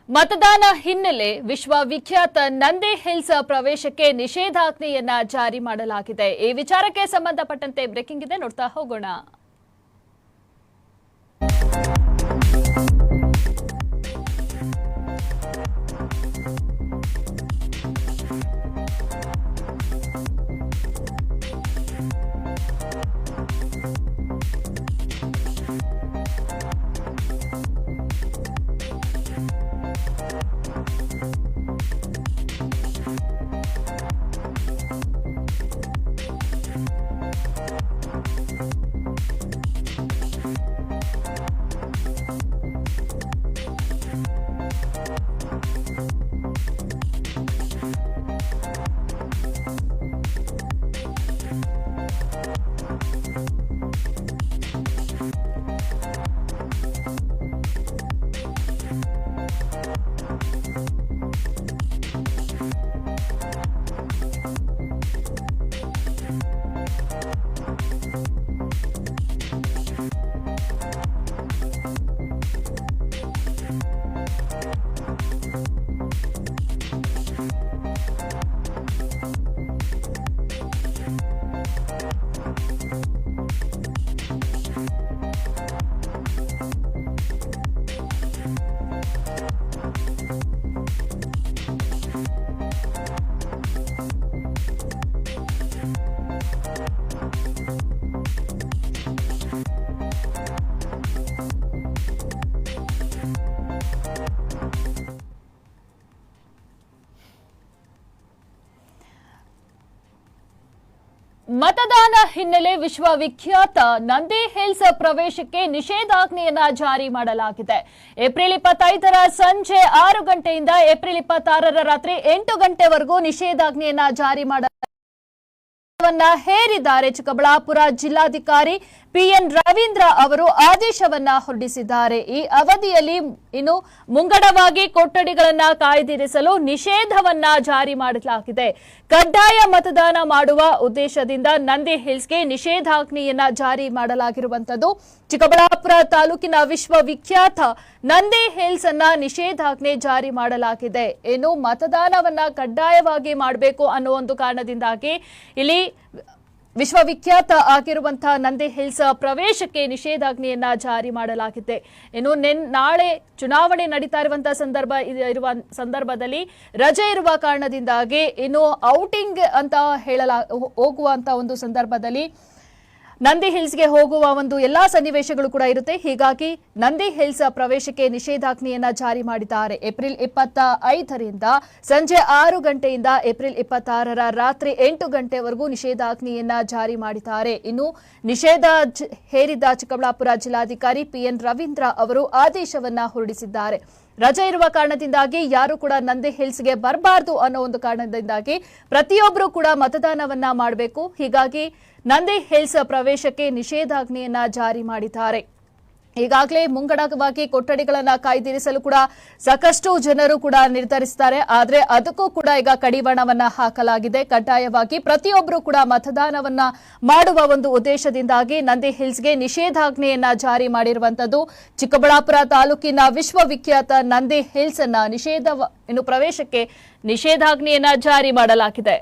ಮತದಾನ ಹಿನ್ನೆಲೆ ವಿಶ್ವವಿಖ್ಯಾತ ನಂದಿ ಹಿಲ್ಸ್ ಪ್ರವೇಶಕ್ಕೆ ನಿಷೇಧಾಜ್ಞೆಯನ್ನ ಜಾರಿ ಮಾಡಲಾಗಿದೆ. ಈ ವಿಚಾರಕ್ಕೆ ಸಂಬಂಧಪಟ್ಟಂತೆ ಬ್ರೇಕಿಂಗ್ ಇದೆ, ನೋಡ್ತಾ ಹೋಗೋಣ. ಮತದಾನ ಹಿನ್ನೆಲೆ ವಿಶ್ವವಿಖ್ಯಾತ ನಂದಿ ಹಿಲ್ಸ್ ಪ್ರವೇಶಕ್ಕೆ ನಿಷೇಧಾಜ್ಞೆಯನ್ನ ಜಾರಿ ಮಾಡಲಾಗಿದೆ. ಏಪ್ರಿಲ್ 25ರ ಸಂಜೆ 6 ಗಂಟೆಯಿಂದ ಏಪ್ರಿಲ್ 26ರ ರಾತ್ರಿ 8 ಗಂಟೆವರೆಗೂ ನಿಷೇಧಾಜ್ಞೆಯನ್ನ ಜಾರಿ ಹೇರಿದ್ದಾರೆ. ಚಿಕ್ಕಬಳ್ಳಾಪುರ ಜಿಲ್ಲಾಧಿಕಾರಿ ಪಿಎನ್ ರವೀಂದ್ರ ಅವರು ಆದೇಶವನ್ನ ಹೊರಡಿಸಿದ್ದಾರೆ. ಈ ಅವಧಿಯಲ್ಲಿ ಇನ್ನು ಮುಂಗಡವಾಗಿ ಕೊಠಡಿಗಳನ್ನ ಕಾಯ್ದಿರಿಸಲು ನಿಷೇಧವನ್ನ ಜಾರಿ ಮಾಡಲಾಗಿದೆ. ಕಡ್ಡಾಯ ಮತದಾನ ಮಾಡುವ ಉದ್ದೇಶದಿಂದ ನಂದಿ ಹಿಲ್ಸ್ಗೆ ನಿಷೇಧಾಜ್ಞೆಯನ್ನ ಜಾರಿ ಮಾಡಲಾಗಿರುವಂತದ್ದು. ಚಿಕ್ಕಬಳ್ಳಾಪುರ ತಾಲೂಕಿನ ವಿಶ್ವವಿಖ್ಯಾತ ನಂದಿ ಹಿಲ್ಸ್ ಅನ್ನ ನಿಷೇಧಾಜ್ಞೆ ಜಾರಿ ಮಾಡಲಾಗಿದೆ. ಇನ್ನು ಮತದಾನವನ್ನ ಕಡ್ಡಾಯವಾಗಿ ಮಾಡಬೇಕು ಅನ್ನೋ ಒಂದು ಕಾರಣದಿಂದಾಗಿ ಇಲ್ಲಿ ವಿಶ್ವವಿಖ್ಯಾತ ಆಗಿರುವಂತಹ ನಂದಿ ಹಿಲ್ಸ್ ಪ್ರವೇಶಕ್ಕೆ ನಿಷೇಧಾಜ್ಞೆಯನ್ನ ಜಾರಿ ಮಾಡಲಾಗಿದೆ. ಇನ್ನು ನಾಳೆ ಚುನಾವಣೆ ನಡೀತಾ ಇರುವಂತಹ ಸಂದರ್ಭದಲ್ಲಿ ರಜೆ ಇರುವ ಕಾರಣದಿಂದಾಗಿ ಇನ್ನು ಔಟಿಂಗ್ ಅಂತ ಹೋಗುವಂತ ಒಂದು ಸಂದರ್ಭದಲ್ಲಿ ನಂದಿ ಹಿಲ್ಸ್ಗೆ ಹೋಗುವ ಒಂದು ಎಲ್ಲಾ ಸನ್ನಿವೇಶಗಳು ಕೂಡ ಇರುತ್ತೆ. ಹೀಗಾಗಿ ನಂದಿ ಹಿಲ್ಸ್ ಪ್ರವೇಶಕ್ಕೆ ನಿಷೇಧಾಜ್ಞೆಯನ್ನ ಜಾರಿ ಮಾಡಿದ್ದಾರೆ. ಏಪ್ರಿಲ್ 25ರಿಂದ ಸಂಜೆ 6 ಗಂಟೆಯಿಂದ ಏಪ್ರಿಲ್ 26ರ ರಾತ್ರಿ 8 ಗಂಟೆವರೆಗೂ ನಿಷೇಧಾಜ್ಞೆಯನ್ನ ಜಾರಿ ಮಾಡಿದ್ದಾರೆ. ಇನ್ನು ನಿಷೇಧ ಹೇರಿದ ಚಿಕ್ಕಬಳ್ಳಾಪುರ ಜಿಲ್ಲಾಧಿಕಾರಿ ಪಿಎನ್ ರವೀಂದ್ರ ಅವರು ಆದೇಶವನ್ನ ಹೊರಡಿಸಿದ್ದಾರೆ. ರಜೆ ಇರುವ ಕಾರಣದಿಂದಾಗಿ ಯಾರು ಕೂಡ ನಂದಿ ಹಿಲ್ಸ್ಗೆ ಬರಬಾರದು ಅನ್ನೋ ಒಂದು ಕಾರಣದಿಂದಾಗಿ ಪ್ರತಿಯೊಬ್ಬರು ಕೂಡ ಮತದಾನವನ್ನ ಮಾಡಬೇಕು. ಹೀಗಾಗಿ ನಂದಿ ಹಿಲ್ಸ್ ಪ್ರವೇಶಕ್ಕೆ ನಿಷೇಧಾಜ್ಞೆಯನ್ನ ಜಾರಿ ಮಾಡಿದ್ದಾರೆ. ಈಗಾಗಲೇ ಮುಂಗಡವಾಗಿ ಕೊಠಡಿಗಳನ್ನ ಕಾಯ್ದಿರಿಸಲು ಕೂಡ ಸಾಕಷ್ಟು ಜನರು ಕೂಡ ನಿರ್ಧರಿಸುತ್ತಾರೆ. ಆದರೆ ಅದಕ್ಕೂ ಕೂಡ ಈಗ ಕಡಿವಾಣವನ್ನ ಹಾಕಲಾಗಿದೆ. ಕಡ್ಡಾಯವಾಗಿ ಪ್ರತಿಯೊಬ್ಬರು ಕೂಡ ಮತದಾನವನ್ನ ಮಾಡುವ ಒಂದು ಉದ್ದೇಶದಿಂದಾಗಿ ನಂದಿ ಹಿಲ್ಸ್ಗೆ ನಿಷೇಧಾಜ್ಞೆಯನ್ನ ಜಾರಿ ಮಾಡಿರುವಂತದ್ದು. ಚಿಕ್ಕಬಳ್ಳಾಪುರ ತಾಲೂಕಿನ ವಿಶ್ವವಿಖ್ಯಾತ ನಂದಿ ಹಿಲ್ಸ್ ಅನ್ನ ಪ್ರವೇಶಕ್ಕೆ ನಿಷೇಧಾಜ್ಞೆಯನ್ನ ಜಾರಿ ಮಾಡಲಾಗಿದೆ.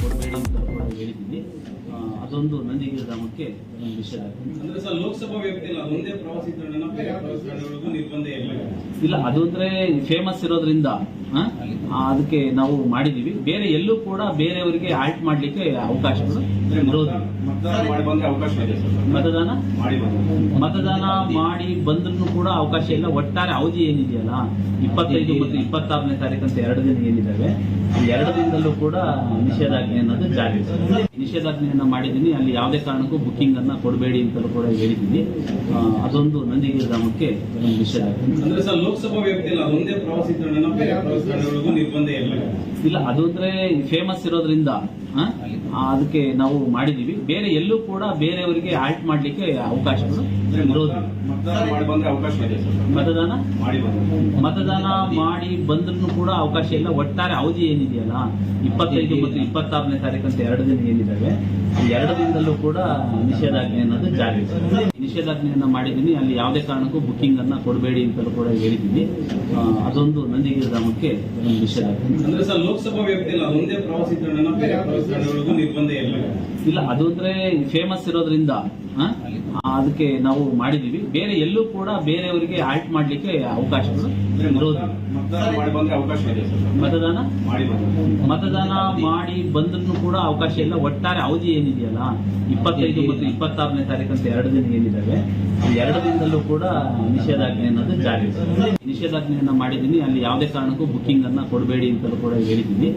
ಕೊಡಬೇಡಿ ಅಂತ ಹೇಳಿದ್ದೀನಿ. ಅದೊಂದು ನಂದಿಗಿರಿ ಧಾಮಕ್ಕೆ ನಿಷೇಧ. ಲೋಕಸಭಾ ವ್ಯಾಪ್ತಿಯಲ್ಲಿ ಅದೊಂದೇ ಪ್ರವಾಸಿ ತಾಣನ ಬೇರೆ ಪ್ರವಾಸಿ ತಾಣಗಳಿಗೂ ನಿರ್ಬಂಧ ಇಲ್ಲ. ಅದು ಅಂದ್ರೆ ಫೇಮಸ್ ಇರೋದ್ರಿಂದ ಅದಕ್ಕೆ ನಾವು ಮಾಡಿದೀವಿ. ಬೇರೆ ಎಲ್ಲೂ ಕೂಡ ಬೇರೆಯವರಿಗೆ ಆಲ್ಟ್ ಮಾಡ್ಲಿಕ್ಕೆ ಅವಕಾಶಗಳು ಇರೋದಿಲ್ಲ. ಮತದಾನ ಮಾಡಿ ಬಂದ್ರೂ ಕೂಡ ಅವಕಾಶ ಇಲ್ಲ. ಒಟ್ಟಾರೆ ಅವಧಿ ಏನಿದೆಯಲ್ಲ 25 ಮತ್ತು 26ನೇ ತಾರೀಕು ಅಂತ 2 ದಿನ ಏನಿದ್ದಾವೆ, ಈ 2 ದಿನದಲ್ಲೂ ಕೂಡ ನಿಷೇಧಾಜ್ಞೆ ಅನ್ನೋದು ಜಾರಿ ಇದೆ. ನಿಷೇಧಾಜ್ಞೆಯನ್ನ ಮಾಡಿದ್ದೀನಿ. ಅಲ್ಲಿ ಯಾವುದೇ ಕಾರಣಕ್ಕೂ ಬುಕ್ಕಿಂಗ್ ಅನ್ನ ಕೊಡಬೇಡಿ ಅಂತಲೂ ಕೂಡ ಹೇಳಿದ್ದೀನಿ. ಅದೊಂದು ನಂದಿಗಿರಿ ಧಾಮಕ್ಕೆ ನಿಷೇಧ. ಲೋಕಸಭಾ ವ್ಯಾಪ್ತಿಯಲ್ಲಿ ಅದೊಂದೇ ಪ್ರವಾಸಿ ತಾಣನ ಬೇರೆ ಪ್ರವಾಸಿ ತಾಣಗಳಿಗೂ ನಿರ್ಬಂಧ ಇಲ್ಲ. ಅದು ಅಂದ್ರೆ ಫೇಮಸ್ ಇರೋದ್ರಿಂದ ಆ? ಅದಕ್ಕೆ ನಾವು ಮಾಡಿದೀವಿ. ಬೇರೆ ಎಲ್ಲೂ ಕೂಡ ಬೇರೆಯವರಿಗೆ ಆಲ್ಟ್ ಮಾಡ್ಲಿಕ್ಕೆ ಅವಕಾಶಗಳು ಇರೋದಿಲ್ಲ. ಮತದಾನ ಮಾಡಿ ಬಂದ್ರೆ ಅವಕಾಶ ಇದೆ ಸರ್. ಮತದಾನ ಮಾಡಿ ಬಂದ್ರೆ ಮತದಾನ ಮಾಡಿ ಬಂದ್ರೂ ಕೂಡ ಅವಕಾಶ ಇಲ್ಲ. ಒಟ್ಟಾರೆ ಅವಧಿ ಏನಿದೆಯಲ್ಲ 25 ಮತ್ತು 26ನೇ ತಾರೀಕು ಅಂತ 2 ದಿನ ಏನಿದ್ದಾವೆ, ಈ 2 ದಿನದಲ್ಲೂ ಕೂಡ ನಿಷೇಧಾಜ್ಞೆ ಅನ್ನೋದು ಜಾರಿ ಇದೆ. ನಿಷೇಧಾಜ್ಞೆಯನ್ನ ಮಾಡಿದ್ದೀನಿ. ಅಲ್ಲಿ ಯಾವುದೇ ಕಾರಣಕ್ಕೂ ಬುಕ್ಕಿಂಗ್ ಅನ್ನ ಕೊಡಬೇಡಿ ಅಂತಲೂ ಕೂಡ ಹೇಳಿದ್ದೀನಿ. ಅದೊಂದು ನಂದಿಗಿರಿ ಧಾಮಕ್ಕೆ ಒಂದು ನಿಷೇಧಾಜ್ಞೆ ಅಂದ್ರೆ ಸರ್ ಲೋಕಸಭಾ ವ್ಯಾಪ್ತಿಯಲ್ಲಿ ಅದೊಂದೇ ಪ್ರವಾಸಿ ತಾಣನ ಬೇರೆ ಪ್ರವಾಸಿ ತಾಣಗಳಿಗೂ ನಿರ್ಬಂಧ ಇಲ್ಲ. ಅದು ಅಂದ್ರೆ ಫೇಮಸ್ ಇರೋದ್ರಿಂದ ಅದಕ್ಕೆ ನಾವು ಮಾಡಿದೀವಿ. ಬೇರೆ ಎಲ್ಲೂ ಕೂಡ ಬೇರೆಯವರಿಗೆ ಆಲ್ಟ್ ಮಾಡ್ಲಿಕ್ಕೆ ಅವಕಾಶಗಳು ಇರೋದಿಲ್ಲ. ಮತದಾನ ಮಾಡಿ ಬಂದ್ರೆ ಅವಕಾಶ ಇದೆ ಸರ್. ಮತದಾನ ಮಾಡಿ ಬಂದ್ರೆ ಮತದಾನ ಮಾಡಿ ಬಂದ್ರೂ ಕೂಡ ಅವಕಾಶ ಇಲ್ಲ. ಒಟ್ಟಾರೆ ಅವಧಿ ಏನಿದೆಯಲ್ಲ 25 ಮತ್ತು 26ನೇ ತಾರೀಕು ಅಂತ 2 ದಿನ ಏನಿದ್ದಾವೆ, ಈ 2 ದಿನದಲ್ಲೂ ಕೂಡ ನಿಷೇಧಾಜ್ಞೆ ಅನ್ನೋದು ಜಾರಿ ಇದೆ. ನಿಷೇಧಾಜ್ಞೆಯನ್ನ ಮಾಡಿದ್ದೀನಿ. ಅಲ್ಲಿ ಯಾವುದೇ ಕಾರಣಕ್ಕೂ ಬುಕ್ಕಿಂಗ್ ಅನ್ನ ಕೊಡಬೇಡಿ ಅಂತಲೂ ಕೂಡ ಹೇಳಿದ್ದೀನಿ.